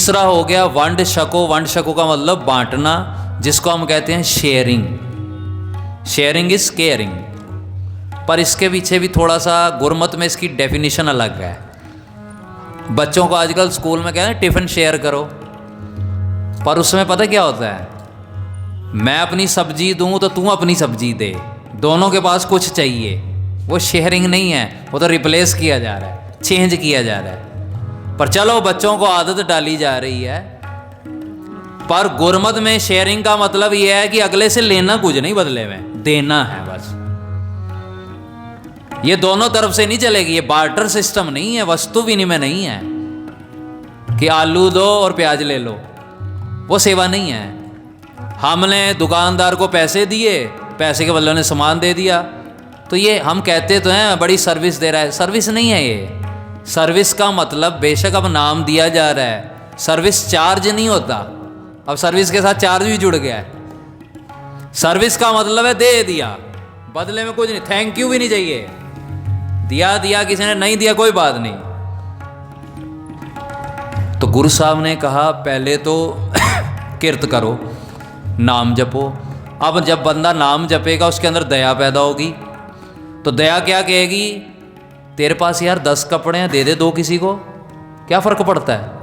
तीसरा हो गया वंड शको। वंड शको का मतलब बांटना, जिसको हम कहते हैं शेयरिंग। Sharing is caring. पर इसके पीछे भी थोड़ा सा गुरमत में इसकी डेफिनेशन अलग है। बच्चों को आजकल स्कूल में कहते हैं टिफ़िन शेयर करो, पर उसमें पता क्या होता है, मैं अपनी सब्जी दूं तो तू अपनी सब्जी दे, दोनों के पास कुछ चाहिए। वो शेयरिंग नहीं है, वो तो रिप्लेस किया जा रहा है, चेंज किया जा रहा है। पर चलो बच्चों को आदत डाली जा रही है। पर गुरमत में शेयरिंग का मतलब यह है कि अगले से लेना कुछ नहीं, बदले में देना है बस। ये दोनों तरफ से नहीं चलेगी, ये बार्टर सिस्टम नहीं है, वस्तु विनिमय नहीं है कि आलू दो और प्याज ले लो, वो सेवा नहीं है। हमने दुकानदार को पैसे दिए, पैसे के बदले ने सामान दे दिया, तो ये हम कहते तो हैं बड़ी सर्विस दे रहा है, सर्विस नहीं है ये। सर्विस का मतलब बेशक अब नाम दिया जा रहा है, सर्विस चार्ज नहीं होता, अब सर्विस के साथ चार्ज भी जुड़ गया है। सर्विस का मतलब है दे दिया, बदले में कुछ नहीं, थैंक यू भी नहीं चाहिए। दिया दिया, किसी ने नहीं दिया कोई बात नहीं। तो गुरु साहब ने कहा पहले तो किरत करो, नाम जपो। अब जब बंदा नाम जपेगा उसके अंदर दया पैदा होगी, तो दया क्या कहेगी, तेरे पास यार 10 कपड़े हैं, दे दे 2 किसी को, क्या फ़र्क पड़ता है।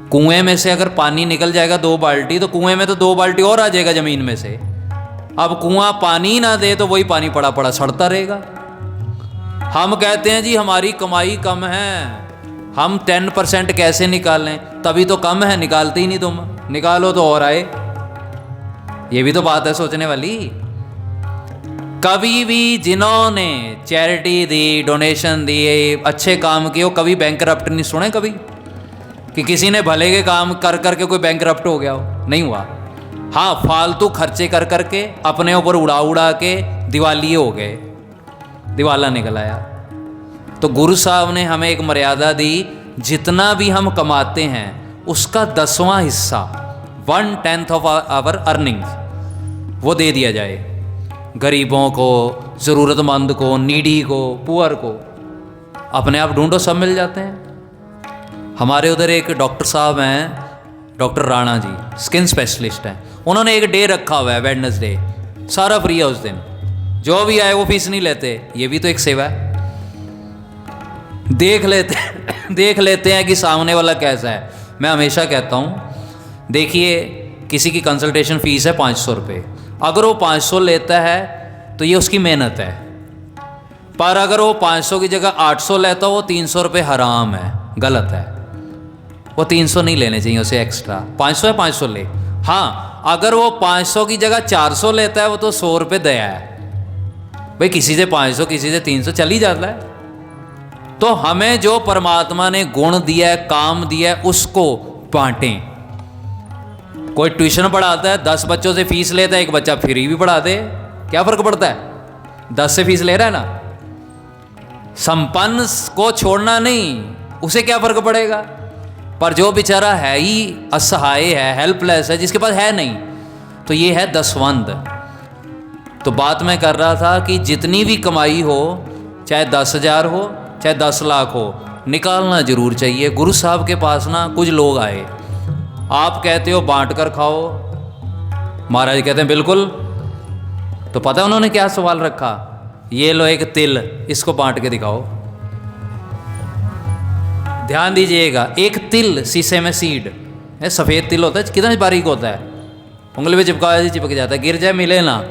कुएं में से अगर पानी निकल जाएगा 2 बाल्टी, तो कुएं में तो 2 बाल्टी और आ जाएगा ज़मीन में से। अब कुआं पानी ना दे तो वही पानी पड़ा पड़ा सड़ता रहेगा। हम कहते हैं जी हमारी कमाई कम है, हम 10% कैसे निकालें, तभी तो कम है, निकालते ही नहीं तुम, निकालो तो और आए। ये भी तो बात है सोचने वाली। कभी भी जिन्होंने चैरिटी दी, डोनेशन दिए, अच्छे काम किए, कभी बैंकरप्ट नहीं सुने कभी कि किसी ने भले के काम कर करके कोई बैंकरप्ट हो गया हो, नहीं हुआ। हाँ, फालतू खर्चे कर करके अपने ऊपर उड़ा उड़ा के दिवालिये हो गए, दिवाला निकल आया। तो गुरु साहब ने हमें एक मर्यादा दी, जितना भी हम कमाते हैं उसका 10वां हिस्सा, 1/10 ऑफ आवर अर्निंग्स, वो दे दिया जाए गरीबों को, ज़रूरतमंद को, नीडी को, पुअर को। अपने आप ढूंढो, सब मिल जाते हैं। हमारे उधर एक डॉक्टर साहब हैं, doctor Rana ji, skin specialist हैं। उन्होंने एक डे रखा हुआ है, वेडनेसडे, सारा फ्री है उस दिन, जो भी आए वो फीस नहीं लेते। ये भी तो एक सेवा है। देख लेते हैं कि सामने वाला कैसा है। मैं हमेशा कहता हूँ, देखिए किसी की कंसल्टेशन फ़ीस है 500 रुपये, अगर वो 500 लेता है तो ये उसकी मेहनत है। पर अगर वो 500 की जगह 800 लेता हो, वो 300 रुपये हराम है, गलत है। वो 300 नहीं लेने चाहिए उसे एक्स्ट्रा, 500 है 500 ले। हाँ, अगर वो 500 की जगह 400 लेता है, वो तो 100 रुपये दया है भाई, किसी से 500 किसी से 300 चल ही जाता है। तो हमें जो परमात्मा ने गुण दिया है, काम दिया है, उसको बांटें। कोई ट्यूशन पढ़ाता है, 10 बच्चों से फीस लेता है, एक बच्चा फ्री भी पढ़ा दे, क्या फर्क पड़ता है, 10 से फीस ले रहा है ना। संपन्न को छोड़ना नहीं, उसे क्या फर्क पड़ेगा। पर जो बेचारा है ही असहाय है, हेल्पलेस है, जिसके पास है नहीं, तो ये है दसवंद। तो बात मैं कर रहा था कि जितनी भी कमाई हो, चाहे 10,000 हो, चाहे 10 लाख हो, निकालना जरूर चाहिए। गुरु साहब के पास ना कुछ लोग आए, आप कहते हो बांट कर खाओ, महाराज कहते हैं बिल्कुल। तो पता है उन्होंने क्या सवाल रखा, ये लो एक तिल, इसको बांट के दिखाओ। ध्यान दीजिएगा, एक तिल, शीशे में सीड है, सफ़ेद तिल होता है, कितना बारीक होता है, उंगली में चिपका चिपक जाता है, गिर जाए मिले ना।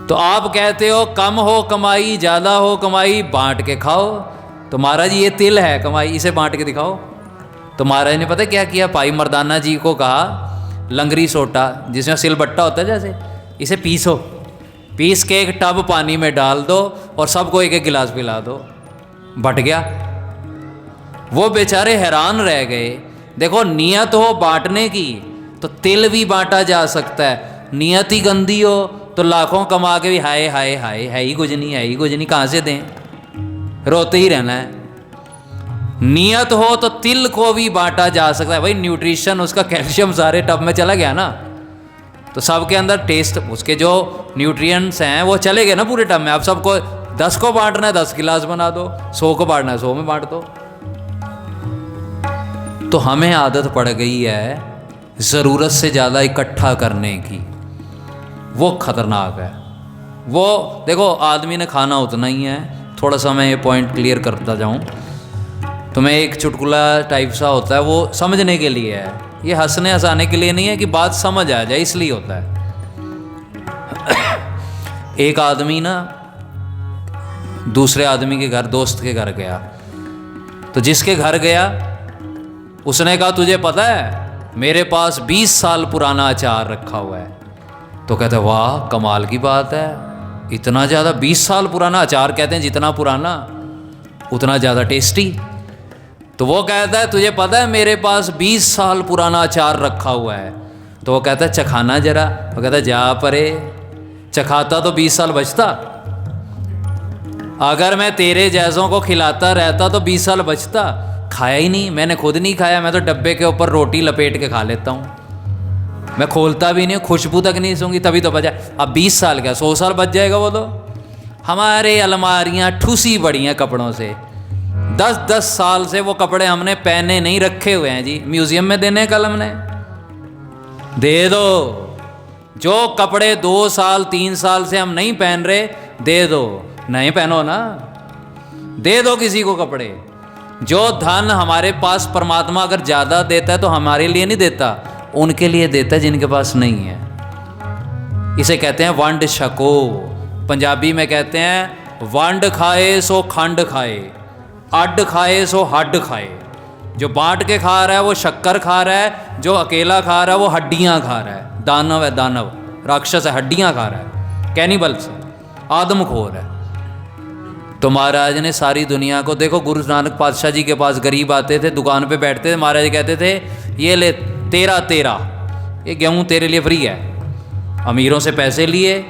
तो आप कहते हो कम हो कमाई, ज़्यादा हो कमाई, बांट के खाओ। तो महाराज ये तिल है कमाई, इसे बांट के दिखाओ। तो महाराज ने पता क्या किया, भाई मर्दाना जी को कहा, लंगरी सोटा जिसमें सिलबट्टा होता है जैसे, इसे पीसो, पीस के एक टब पानी में डाल दो और सबको एक एक गिलास पिला दो। बट गया। वो बेचारे हैरान रह गए। देखो, नियत हो बांटने की तो तिल भी बांटा जा सकता है, नियत ही गंदी हो तो लाखों कमा के भी हाय हाय हाय, है ही कुछ नहीं, है ही कुछ नहीं, कहाँ से दें, रोते ही रहना है। नियत हो तो तिल को भी बांटा जा सकता है। भाई न्यूट्रिशन, उसका कैल्शियम सारे टब में चला गया ना, तो सबके अंदर टेस्ट, उसके जो न्यूट्रिएंट्स हैं वो चले गए ना पूरे टब में। अब सबको 10 को बांटना है 10 गिलास बना दो, 100 को बांटना है 100 में बांट दो। तो हमें आदत पड़ गई है ज़रूरत से ज़्यादा इकट्ठा करने की, वो खतरनाक है। वो देखो आदमी ने खाना उतना ही है, थोड़ा सा मैं ये पॉइंट क्लियर करता जाऊँ तो मैं एक चुटकुला टाइप सा होता है, वो समझने के लिए है, ये हंसने हंसाने के लिए नहीं है कि बात समझ आ जाए, इसलिए होता है। एक आदमी ना दूसरे आदमी के घर, दोस्त के घर गया, तो जिसके घर गया उसने कहा तुझे पता है मेरे पास 20 साल पुराना अचार रखा हुआ है। तो कहते वाह कमाल की बात है, इतना ज़्यादा 20 साल पुराना अचार, कहते हैं जितना पुराना उतना ज़्यादा टेस्टी। तो वो कहता है तुझे पता है मेरे पास 20 साल पुराना अचार रखा हुआ है। तो वो कहता है चखाना जरा। वो कहता है जा परे, चखाता तो 20 साल बचता, अगर मैं तेरे जैसों को खिलाता रहता तो 20 साल बचता। खाया ही नहीं, मैंने खुद नहीं खाया, मैं तो डब्बे के ऊपर रोटी लपेट के खा लेता हूँ, मैं खोलता भी नहीं, खुशबू तक नहीं सूंघी, तभी तो बचा। अब 20 साल क्या 100 साल बच जाएगा वो तो। हमारे अलमारियाँ ठूसी बड़ी हैं कपड़ों से, 10-10 साल से वो कपड़े हमने पहने नहीं, रखे हुए हैं जी, म्यूजियम में देने कल हमने। दे दो, जो कपड़े 2 साल 3 साल से हम नहीं पहन रहे दे दो, नहीं पहनो ना, दे दो किसी को कपड़े। जो धन हमारे पास परमात्मा अगर ज़्यादा देता है तो हमारे लिए नहीं देता, उनके लिए देता है जिनके पास नहीं है। इसे कहते हैं वंड छको, पंजाबी में कहते हैं वंड खाए सो खंड खाए, अड्ड खाए सो हड्ड खाए। जो बांट के खा रहा है वो शक्कर खा रहा है, जो अकेला खा रहा है वो हड्डियाँ खा रहा है। दानव है, दानव राक्षस है, हड्डियाँ खा रहा है, कैनिबल्स है, आदमखोर है। तो महाराज ने सारी दुनिया को, देखो गुरु नानक पातशाह जी के पास गरीब आते थे, दुकान पे बैठते थे, महाराज कहते थे ये ले तेरा ये गेहूँ तेरे लिए फ्री है। अमीरों से पैसे लिए,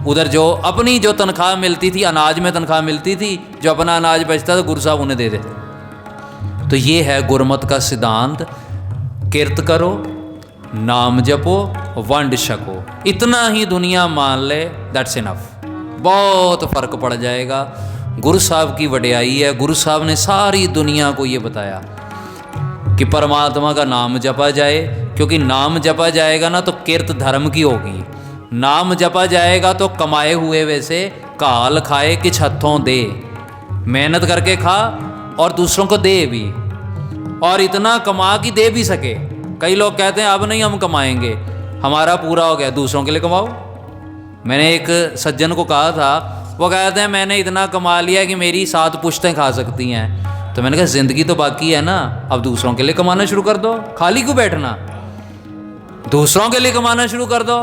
उधर जो अपनी जो तनख्वाह मिलती थी, अनाज में तनख्वाह मिलती थी, जो अपना अनाज बचता था गुरु साहब उन्हें दे देते। तो ये है गुरमत का सिद्धांत, किरत करो, नाम जपो, वंड छको, इतना ही दुनिया मान ले, दैट्स इनफ, बहुत फर्क पड़ जाएगा। गुरु साहब की वड्याई है, गुरु साहब ने सारी दुनिया को ये बताया कि परमात्मा का नाम जपा जाए, क्योंकि नाम जपा जाएगा ना तो किरत धर्म की होगी, नाम जपा जाएगा तो कमाए हुए वैसे काल खाए किछ हथों दे, मेहनत करके खा और दूसरों को दे भी, और इतना कमा कि दे भी सके। कई लोग कहते हैं अब नहीं हम कमाएंगे, हमारा पूरा हो गया, दूसरों के लिए कमाओ। मैंने एक सज्जन को कहा था, वो कहते हैं मैंने इतना कमा लिया कि मेरी 7 पुश्तें खा सकती हैं। तो मैंने कहा ज़िंदगी तो बाकी है ना, अब दूसरों के लिए कमाना शुरू कर दो, खाली क्यों बैठना, दूसरों के लिए कमाना शुरू कर दो।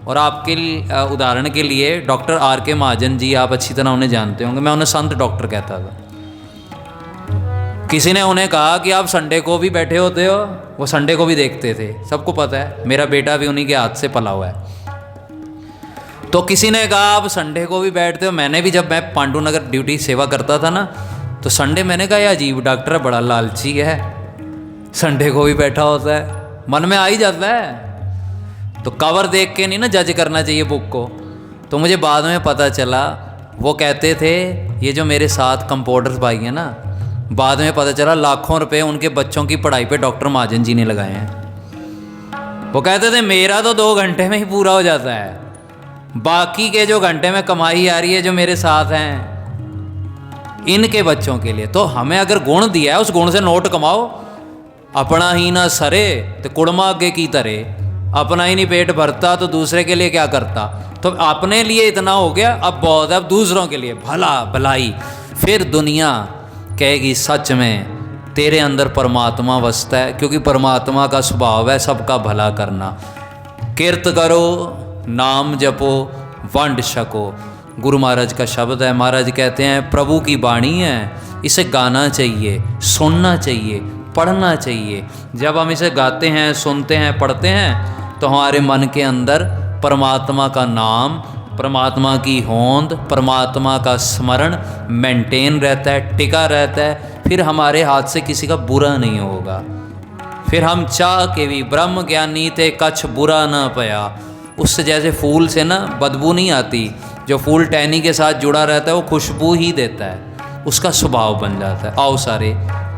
और आपके लिए उदाहरण के लिए डॉक्टर R.K. महाजन जी, आप अच्छी तरह उन्हें जानते होंगे, मैं उन्हें संत डॉक्टर कहता था। किसी ने उन्हें कहा कि आप संडे को भी बैठे होते हो, वो संडे को भी देखते थे, सबको पता है, मेरा बेटा भी उन्हीं के हाथ से पला हुआ है। तो किसी ने कहा आप संडे को भी बैठते हो, मैंने भी, जब मैं पांडु नगर ड्यूटी सेवा करता था ना, तो संडे मैंने कहा यह अजीब डॉक्टर है, बड़ा लालची है, संडे को भी बैठा होता है, मन में आ ही जाता है। तो कवर देख के नहीं ना जज करना चाहिए बुक को। तो मुझे बाद में पता चला, वो कहते थे, ये जो मेरे साथ कंपाउंडर्स भाई हैं ना, बाद में पता चला लाखों रुपए उनके बच्चों की पढ़ाई पे डॉक्टर महाजन जी ने लगाए हैं। वो कहते थे मेरा तो 2 घंटे में ही पूरा हो जाता है, बाकी के जो घंटे में कमाई आ रही है जो मेरे साथ हैं इनके बच्चों के लिए। तो हमें अगर गुण दिया है उस गुण से नोट कमाओ। अपना ही ना सरे तो कुड़मा आगे की तरे, अपना ही नहीं पेट भरता तो दूसरे के लिए क्या करता। तो अपने लिए इतना हो गया, अब बहुत है, अब दूसरों के लिए भला भलाई। फिर दुनिया कहेगी सच में तेरे अंदर परमात्मा बसता है, क्योंकि परमात्मा का स्वभाव है सबका भला करना। किरत करो, नाम जपो, वंड छको, गुरु महाराज का शब्द है। महाराज कहते हैं प्रभु की वाणी है, इसे गाना चाहिए, सुनना चाहिए, पढ़ना चाहिए। जब हम इसे गाते हैं, सुनते हैं, पढ़ते हैं तो हमारे मन के अंदर परमात्मा का नाम, परमात्मा की होंद, परमात्मा का स्मरण मेंटेन रहता है, टिका रहता है। फिर हमारे हाथ से किसी का बुरा नहीं होगा। फिर हम चाह के भी ब्रह्म ज्ञानी थे कछ बुरा न पया। उससे जैसे फूल से ना बदबू नहीं आती, जो फूल टहनी के साथ जुड़ा रहता है वो खुशबू ही देता है, उसका स्वभाव बन जाता है। आओ सारे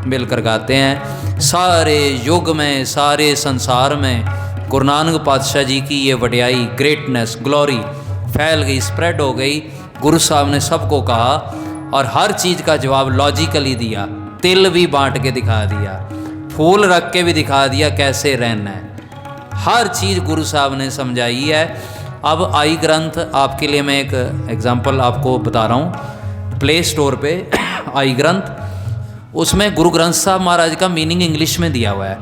मिलकर गाते हैं। सारे युग में, सारे संसार में गुरु नानक पातशाह जी की ये वड्याई, ग्रेटनेस, ग्लोरी फैल गई, स्प्रेड हो गई। गुरु साहब ने सबको कहा और हर चीज़ का जवाब लॉजिकली दिया। तिल भी बांट के दिखा दिया, फूल रख के भी दिखा दिया कैसे रहना है। हर चीज़ गुरु साहब ने समझाई है। अब आई ग्रंथ आपके लिए मैं एक एग्जांपल आपको बता रहा हूँ। प्ले स्टोर पे आई ग्रंथ, उसमें गुरु ग्रंथ साहब महाराज का मीनिंग इंग्लिश में दिया हुआ है।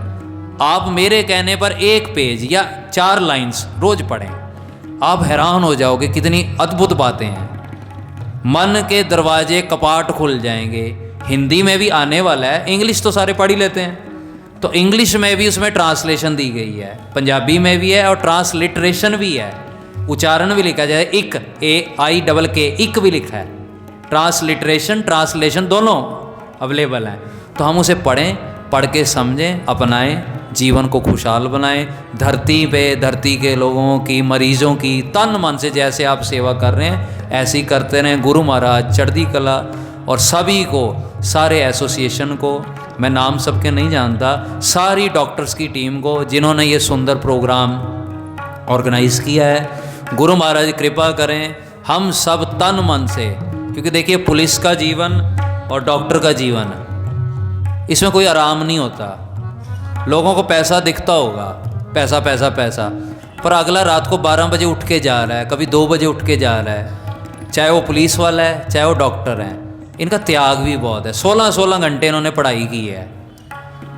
आप मेरे कहने पर एक पेज या 4 लाइंस रोज पढ़ें, आप हैरान हो जाओगे कितनी अद्भुत बातें हैं। मन के दरवाजे कपाट खुल जाएंगे। हिंदी में भी आने वाला है, इंग्लिश तो सारे पढ़ ही लेते हैं, तो इंग्लिश में भी उसमें ट्रांसलेशन दी गई है, पंजाबी में भी है और ट्रांसलिटरेशन भी है। उच्चारण भी लिखा जाए, इक AIKK इक भी लिखा है। ट्रांसलिटरेशन, ट्रांसलेशन दोनों अवेलेबल हैं। तो हम उसे पढ़ें, पढ़ के समझें, अपनाएं, जीवन को खुशहाल बनाएं। धरती पे, धरती के लोगों की, मरीजों की तन मन से जैसे आप सेवा कर रहे हैं ऐसे ही करते रहें। गुरु महाराज चढ़ती कला और सभी को, सारे एसोसिएशन को, मैं नाम सबके नहीं जानता, सारी डॉक्टर्स की टीम को जिन्होंने ये सुंदर प्रोग्राम ऑर्गेनाइज़ किया है। गुरु महाराज कृपा करें हम सब तन मन से, क्योंकि देखिए पुलिस का जीवन और डॉक्टर का जीवन, इसमें कोई आराम नहीं होता। लोगों को पैसा दिखता होगा, पैसा पैसा पैसा, पर अगला रात को 12 बजे उठ के जा रहा है, कभी 2 बजे उठ के जा रहा है, चाहे वो पुलिस वाला है चाहे वो डॉक्टर है। इनका त्याग भी बहुत है। 16-16 घंटे इन्होंने पढ़ाई की है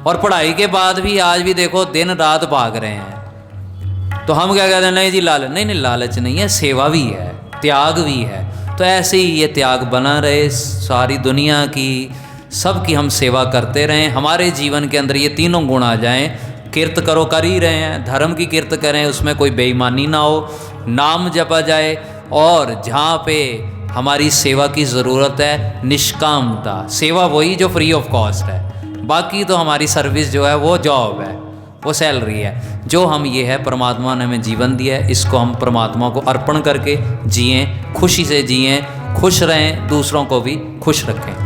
और पढ़ाई के बाद भी आज भी देखो दिन रात भाग रहे हैं। तो हम क्या कहते हैं, नहीं जी लालच, नहीं नहीं लालच नहीं है, सेवा भी है, त्याग भी है। तो ऐसे ही ये त्याग बना रहे, सारी दुनिया की, सबकी हम सेवा करते रहें। हमारे जीवन के अंदर ये तीनों गुण आ जाएं। किर्त करो, कर ही रहे हैं, धर्म की किर्त करें, उसमें कोई बेईमानी ना हो, नाम जपा जाए, और जहाँ पे हमारी सेवा की ज़रूरत है निष्कामता, सेवा वही जो फ्री ऑफ कॉस्ट है। बाकी तो हमारी सर्विस जो है वो जॉब है, वो सैलरी है। जो हम ये है परमात्मा ने हमें जीवन दिया है, इसको हम परमात्मा को अर्पण करके जिएं, खुशी से जिएं, खुश रहें, दूसरों को भी खुश रखें।